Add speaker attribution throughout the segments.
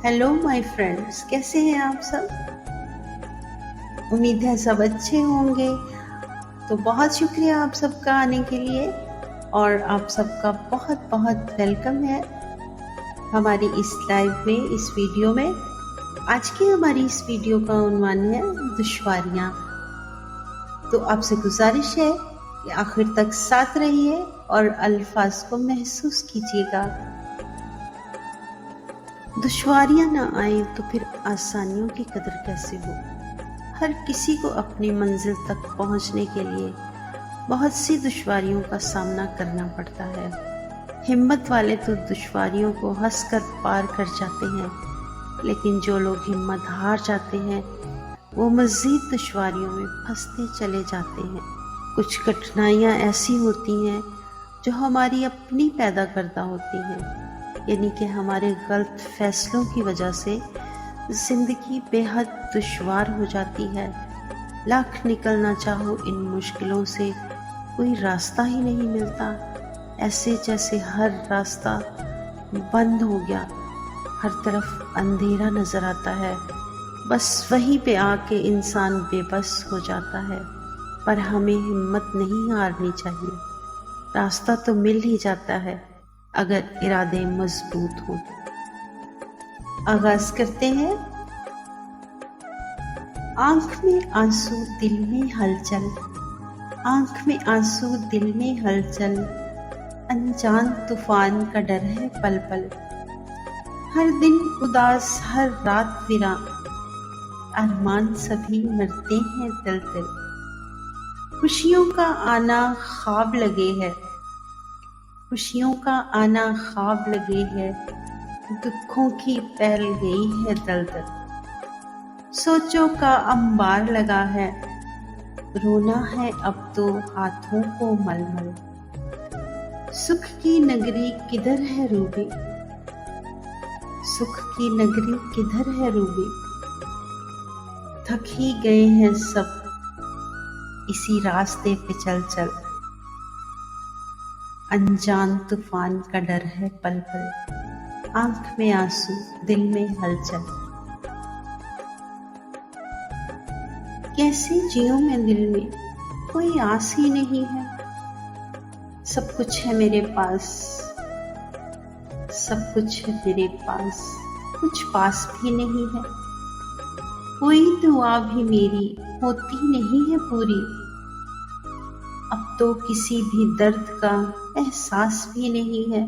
Speaker 1: Hello my friends, कैसे हैं आप सब। उम्मीद है सब अच्छे होंगे। तो बहुत शुक्रिया आप सबका आने के लिए और आप सबका बहुत बहुत वेलकम है हमारी इस लाइव में, इस वीडियो में। आज की हमारी इस वीडियो का उन्वान है दुश्वारियाँ। तो आपसे गुजारिश है कि आखिर तक साथ रहिए और अल्फाज को महसूस कीजिएगा। दुश्वारियाँ ना आए तो फिर आसानियों की कदर कैसे हो। हर किसी को अपनी मंजिल तक पहुंचने के लिए बहुत सी दुश्वारियों का सामना करना पड़ता है। हिम्मत वाले तो दुश्वारियों को हंसकर पार कर जाते हैं, लेकिन जो लोग हिम्मत हार जाते हैं वो मज़ीद दुश्वारियों में फंसते चले जाते हैं। कुछ कठिनाइयाँ ऐसी होती हैं जो हमारी अपनी पैदा करदा होती हैं, यानी कि हमारे गलत फैसलों की वजह से ज़िंदगी बेहद दुश्वार हो जाती है। लाख निकलना चाहो इन मुश्किलों से कोई रास्ता ही नहीं मिलता। ऐसे जैसे हर रास्ता बंद हो गया, हर तरफ अंधेरा नज़र आता है। बस वहीं पे आके इंसान बेबस हो जाता है। पर हमें हिम्मत नहीं हारनी चाहिए। रास्ता तो मिल ही जाता है अगर इरादे मजबूत हों। आगाज करते हैं। आंख में आंसू दिल में हलचल, आंख में आंसू दिल में हलचल, अनजान तूफान का डर है पल पल। हर दिन उदास हर रात विरा, अरमान सभी मरते हैं तिल तिल। खुशियों का आना ख्वाब लगे है, खुशियों का आना ख्वाब लगे है, दुखों की फैल गई है दलदल। सोचों का अंबार लगा है, रोना है अब तो हाथों को मलमल। सुख की नगरी किधर है रूबी, सुख की नगरी किधर है रूबी। थक ही गए हैं सब इसी रास्ते पे चल चल। अनजान तूफान का डर है पल पल, आंख में आंसू दिल में हलचल। कैसे जियूं मैं दिल में कोई आस ही नहीं है। सब कुछ है मेरे पास, सब कुछ है मेरे पास, कुछ पास भी नहीं है। कोई दुआ भी मेरी होती नहीं है पूरी। अब तो किसी भी दर्द का एहसास भी नहीं है।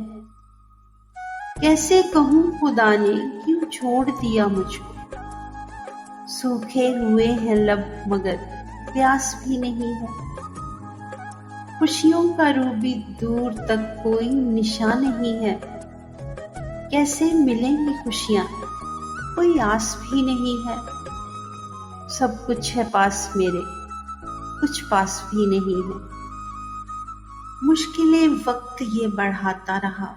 Speaker 1: कैसे कहूँ खुदा ने क्यों छोड़ दिया मुझको। सूखे हुए हैं लब मगर प्यास भी नहीं है। खुशियों का रूबी दूर तक कोई निशान नहीं है। कैसे मिलेंगी खुशियाँ कोई आस भी नहीं है। सब कुछ है पास मेरे, कुछ पास भी नहीं है। मुश्किलें वक्त ये बढ़ाता रहा,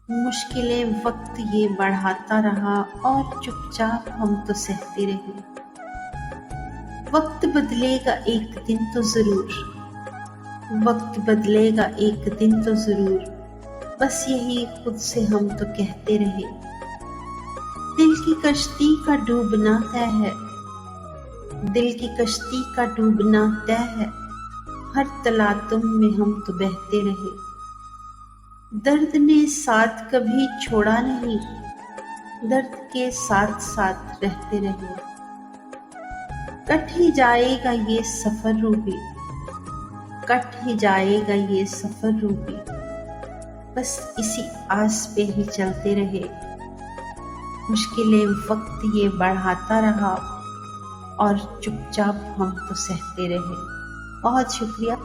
Speaker 1: मुश्किलें वक्त ये बढ़ाता रहा और चुपचाप हम तो सहते रहे। वक्त बदलेगा एक दिन तो जरूर, वक्त बदलेगा एक दिन तो जरूर। बस यही खुद से हम तो कहते रहे। दिल की कश्ती का डूबना तय है, दिल की कश्ती का डूबना तय है। हर तलातुम में हम तो बहते रहे। दर्द ने साथ कभी छोड़ा नहीं, दर्द के साथ साथ रहते रहे। कट ही जाएगा ये सफर रूबी, कट ही जाएगा ये सफर रूबी। बस इसी आस पे ही चलते रहे। मुश्किलें वक्त ये बढ़ाता रहा और चुपचाप हम तो सहते रहे। बहुत शुक्रिया।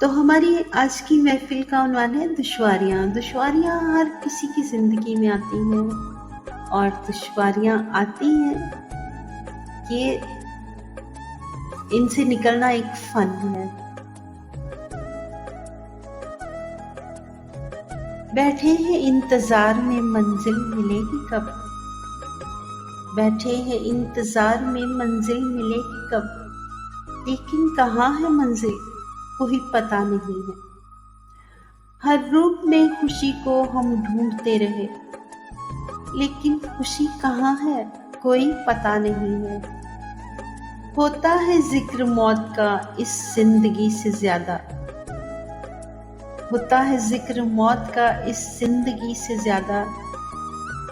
Speaker 1: तो हमारी आज की महफिल का उन्वान है दुश्वारियाँ। दुश्वारियाँ हर किसी की जिंदगी में आती हैं और दुश्वारियाँ आती हैं कि इनसे निकलना एक फन है। बैठे हैं इंतजार में मंजिल मिलेगी कब, बैठे हैं इंतजार में मंजिल मिलेगी कब। लेकिन कहाँ है मंजिल कोई पता नहीं है। हर रूप में खुशी को हम ढूंढते रहे, लेकिन खुशी कहाँ है कोई पता नहीं है। होता है जिक्र मौत का इस जिंदगी से ज्यादा, होता है जिक्र मौत का इस जिंदगी से ज्यादा।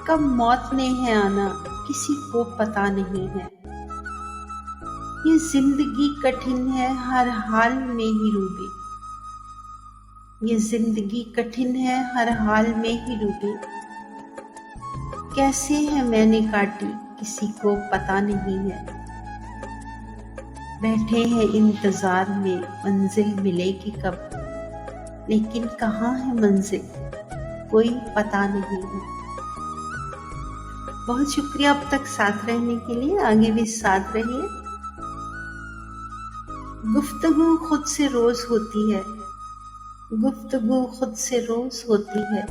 Speaker 1: कब मौत ने है आना किसी को पता नहीं है। ये जिंदगी कठिन है हर हाल में ही रूबी, ये जिंदगी कठिन है हर हाल में ही रूबी। कैसे है मैंने काटी किसी को पता नहीं है। बैठे हैं इंतजार में मंजिल मिलेगी कब, लेकिन कहाँ है मंजिल कोई पता नहीं है। बहुत शुक्रिया अब तक साथ रहने के लिए, आगे भी साथ रहिए। गुफ्तगू खुद से रोज होती है, गुफ्तगू खुद से रोज होती है।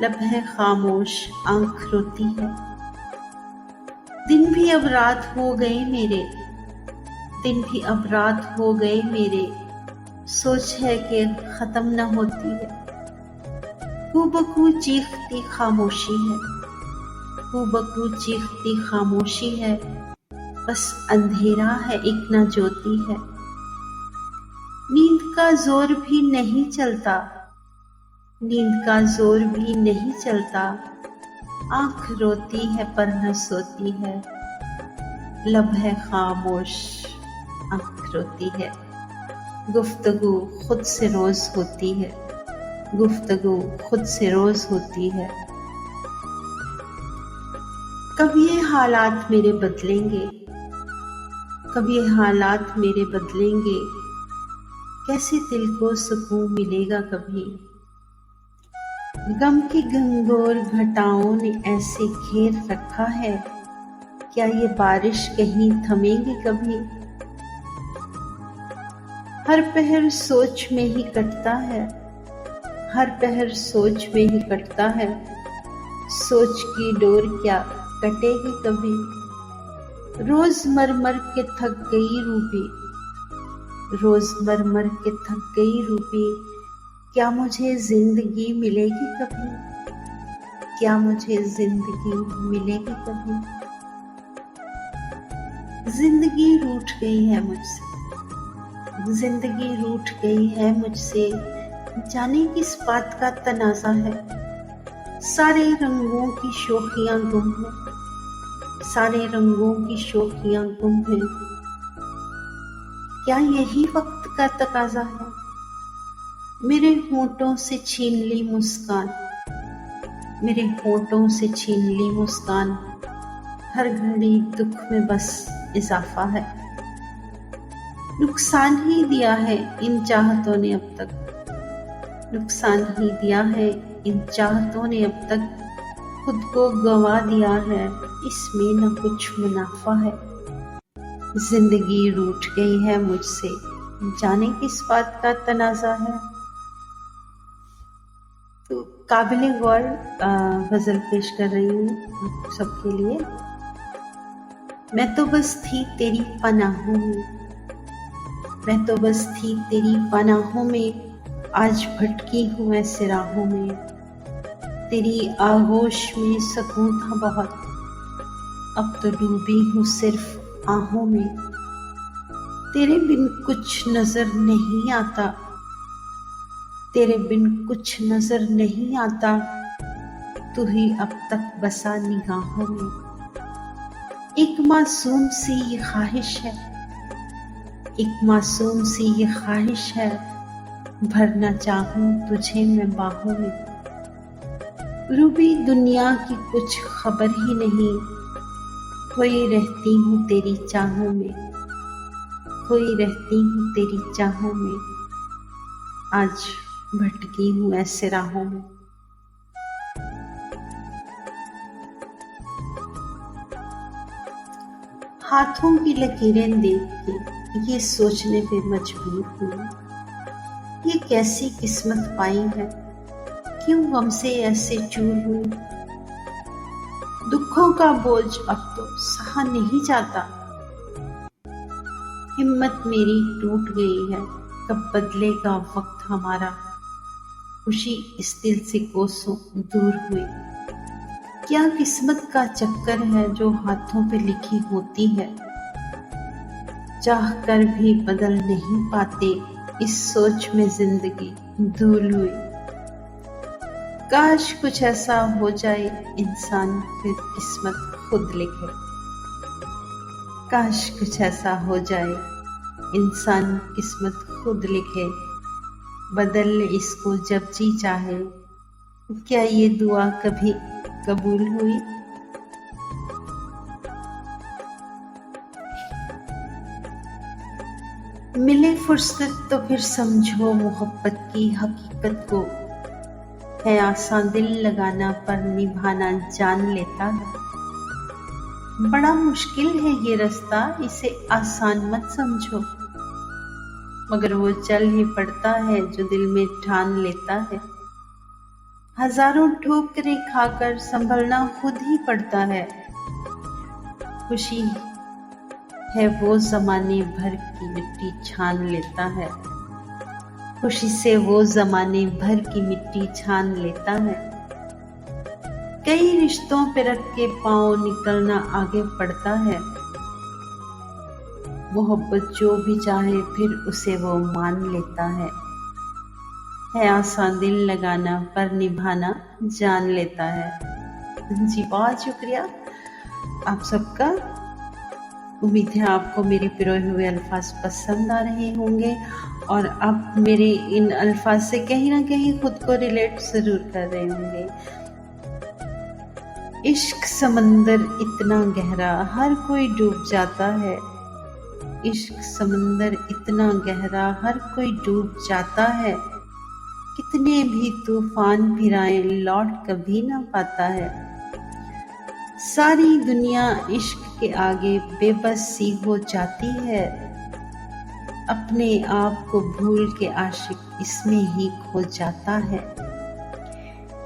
Speaker 1: लब है खामोश आंख रोती है। दिन भी अब रात हो गए मेरे, दिन भी अब रात हो गए मेरे। सोच है कि खत्म न होती है। कूबकू चीखती खामोशी है, कूबकू चीखती खामोशी है। बस अंधेरा है एक न ज्योति है। नींद का जोर भी नहीं चलता, नींद का जोर भी नहीं चलता। आंख रोती है पर न सोती है। लब है खामोश आंख रोती है। गुफ्तगू खुद से रोज होती है, गुफ्तगू खुद से रोज होती है। कब ये हालात मेरे बदलेंगे, कब ये हालात मेरे बदलेंगे। कैसे दिल को सुकून मिलेगा कभी। गम की घंघोर घटाओं ने ऐसे घेर रखा है। क्या ये बारिश कहीं थमेगी कभी। हर पहर सोच में ही कटता है, हर पहर सोच में ही कटता है। सोच की डोर क्या कटेगी कभी। रोज मर मर के थक गई रूबी, रोज मर मर के थक गई रूबी। क्या मुझे जिंदगी मिलेगी कभी, क्या मुझे जिंदगी मिलेगी कभी। जिंदगी रूठ गई है मुझसे, जिंदगी रूठ गई है मुझसे। जाने किस बात का तनाज़ा है। सारे रंगों की शोखियां गुम है, सारे रंगों की शोखियां गुम है। क्या यही वक्त का तकाजा है। मेरे होठों से छीन ली मुस्कान, मेरे होठों से छीन ली मुस्कान। हर घड़ी दुख में बस इजाफा है। नुकसान ही दिया है इन चाहतों ने अब तक, नुकसान ही दिया है इन चाहतों ने अब तक। खुद को गंवा दिया है इसमें न कुछ मुनाफा है। जिंदगी रूठ गई है मुझसे, जाने किस बात का तनाज़ा है। तो काबिले गौर गजल पेश कर रही हूँ आप सबके लिए। मैं तो बस थी तेरी पनाहों में, मैं तो बस थी तेरी पनाहों में। आज भटकी हूँ ऐसे राहों में। तेरी आगोश में सुकून था बहुत, अब तो डूबी हूँ सिर्फ आहों में। तेरे बिन कुछ नजर नहीं आता, तेरे बिन कुछ नजर नहीं आता। तू ही अब तक बसा निगाहों में। एक मासूम सी ये ख्वाहिश है, एक मासूम सी ये ख्वाहिश है। भरना चाहूं तुझे मैं बाहों में। रूबी दुनिया की कुछ खबर ही नहीं, खोई रहती हूँ तेरी चाहों में, खोई रहती हूँ तेरी चाहों में। आज भटकी हूँ ऐसे राहों में। हाथों की लकीरें देख के ये सोचने पे मजबूर हूँ, ये कैसी किस्मत पाई है, क्यों हमसे ऐसे चूर हुई। दुखों का बोझ अब तो सहा नहीं जाता, हिम्मत मेरी टूट गई है। कब बदलेगा वक्त हमारा, खुशी इस दिल से कोसों दूर हुई। क्या किस्मत का चक्कर है जो हाथों पे लिखी होती है, चाह कर भी बदल नहीं पाते, इस सोच में जिंदगी धूल हुई। काश कुछ ऐसा हो जाए इंसान फिर किस्मत खुद लिखे। काश कुछ ऐसा हो जाए इंसान किस्मत खुद लिखे, बदल ले इसको जब जी चाहे। क्या ये दुआ कभी कबूल हुई? मिले फुर्सत तो फिर समझो मोहब्बत की हकीकत को, है आसान दिल लगाना पर निभाना जान लेता है। बड़ा मुश्किल है ये रास्ता, इसे आसान मत समझो, मगर वो चल ही पड़ता है जो दिल में ठान लेता है। हजारों ठोकरें खाकर संभलना खुद ही पड़ता है। खुशी है वो जमाने भर की मिट्टी छान लेता है। खुशी से वो जमाने भर की मिट्टी छान लेता है। कई रिश्तों पे रख के पांव निकलना आगे पड़ता है। मोहब्बत जो भी चाहे फिर उसे वो मान लेता है आसान दिल लगाना पर निभाना जान लेता है। जी बहुत शुक्रिया आप सबका। उम्मीद है आपको मेरे पिरोए हुए अल्फाज पसंद आ रहे होंगे और आप मेरे इन अल्फाज से कहीं ना कहीं खुद को रिलेट जरूर कर रहे होंगे। इश्क समंदर इतना गहरा हर कोई डूब जाता है। इश्क समंदर इतना गहरा हर कोई डूब जाता है। कितने भी तूफान फिर आए लौट कभी ना पाता है। सारी दुनिया इश्क के आगे बेबस सी हो जाती है। अपने आप को भूल के आशिक इसमें ही खो जाता है।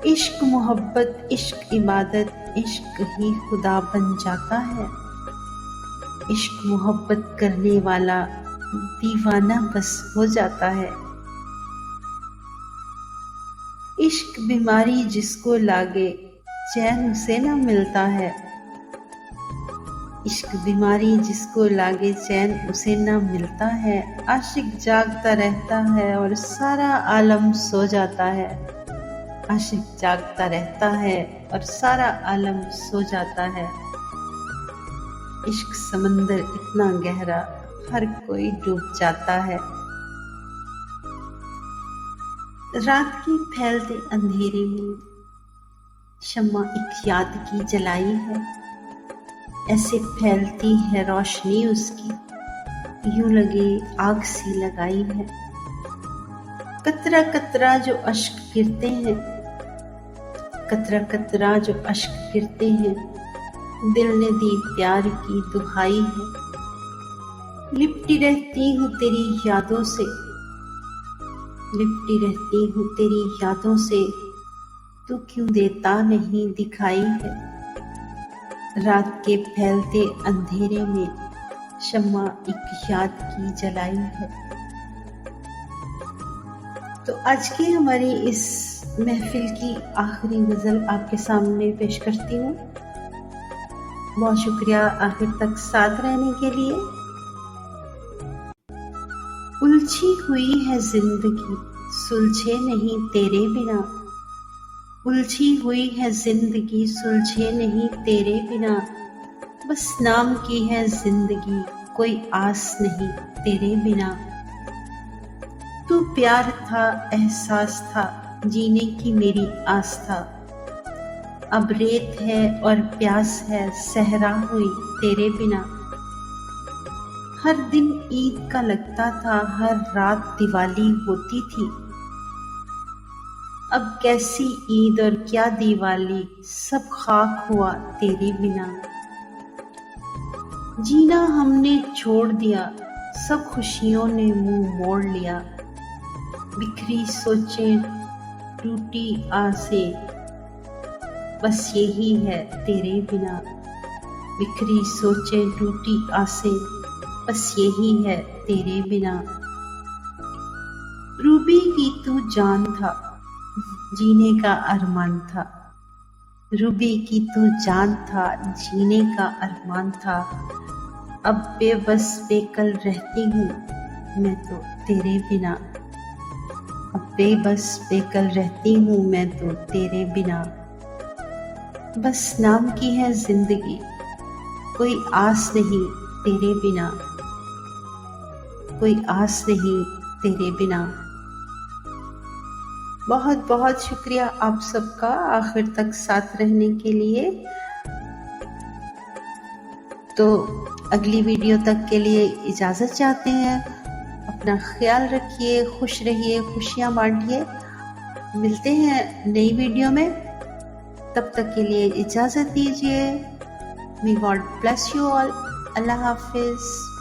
Speaker 1: इश्क मोहब्बत इश्क इबादत इश्क ही खुदा बन जाता है। इश्क मोहब्बत करने वाला दीवाना बस हो जाता है। इश्क बीमारी जिसको लागे चैन उसे ना मिलता है। इश्क बीमारी जिसको लागे चैन उसे ना मिलता है। आशिक जागता रहता है और सारा आलम सो जाता है। आशिक जागता रहता है और सारा आलम सो जाता है। इश्क समंदर इतना गहरा हर कोई डूब जाता है। रात के फैलते अंधेरे में शम्मा एक याद की जलाई है। ऐसे फैलती है रोशनी उसकी, यूं लगे आग सी लगाई है। कतरा कतरा जो अश्क गिरते हैं, कतरा कतरा जो अश्क गिरते हैं, दिल ने दी प्यार की दुहाई है। लिपटी रहती हूँ तेरी यादों से, लिपटी रहती हूँ तेरी यादों से, तू क्यों देता नहीं दिखाई है। रात के फैलते अंधेरे में शम्मा एक याद की जलाई है। तो आज की हमारी इस महफिल की आखिरी गजल आपके सामने पेश करती हूँ। बहुत शुक्रिया आखिर तक साथ रहने के लिए। उलझी हुई है जिंदगी सुलझे नहीं तेरे बिना, उलझी हुई है जिंदगी सुलझे नहीं तेरे बिना। बस नाम की है जिंदगी कोई आस नहीं तेरे बिना। तू प्यार था एहसास था जीने की मेरी आस था। अब रेत है और प्यास है सहरा हुई तेरे बिना। हर दिन ईद का लगता था हर रात दिवाली होती थी। अब कैसी ईद और क्या दिवाली सब खाक हुआ तेरे बिना। जीना हमने छोड़ दिया सब खुशियों ने मुंह मोड़ लिया। बिखरी सोचें टूटी आसें बस यही है तेरे बिना। बिखरी सोचें टूटी आसें बस यही है तेरे बिना। रूबी की तू जान था जीने का अरमान था। रूबी की तू जान था, जीने का अरमान था। अब बेबस बेकल रहती हूँ मैं तो तेरे बिना। अब बेबस बेकल रहती हूँ मैं तो तेरे बिना। बस नाम की है जिंदगी, कोई आस नहीं तेरे बिना। कोई आस नहीं तेरे बिना। बहुत बहुत शुक्रिया आप सबका आखिर तक साथ रहने के लिए। तो अगली वीडियो तक के लिए इजाज़त चाहते हैं। अपना ख्याल रखिए, खुश रहिए, खुशियाँ बांटिए। मिलते हैं नई वीडियो में, तब तक के लिए इजाज़त दीजिए। May God bless you all. अल्लाह हाफिज़।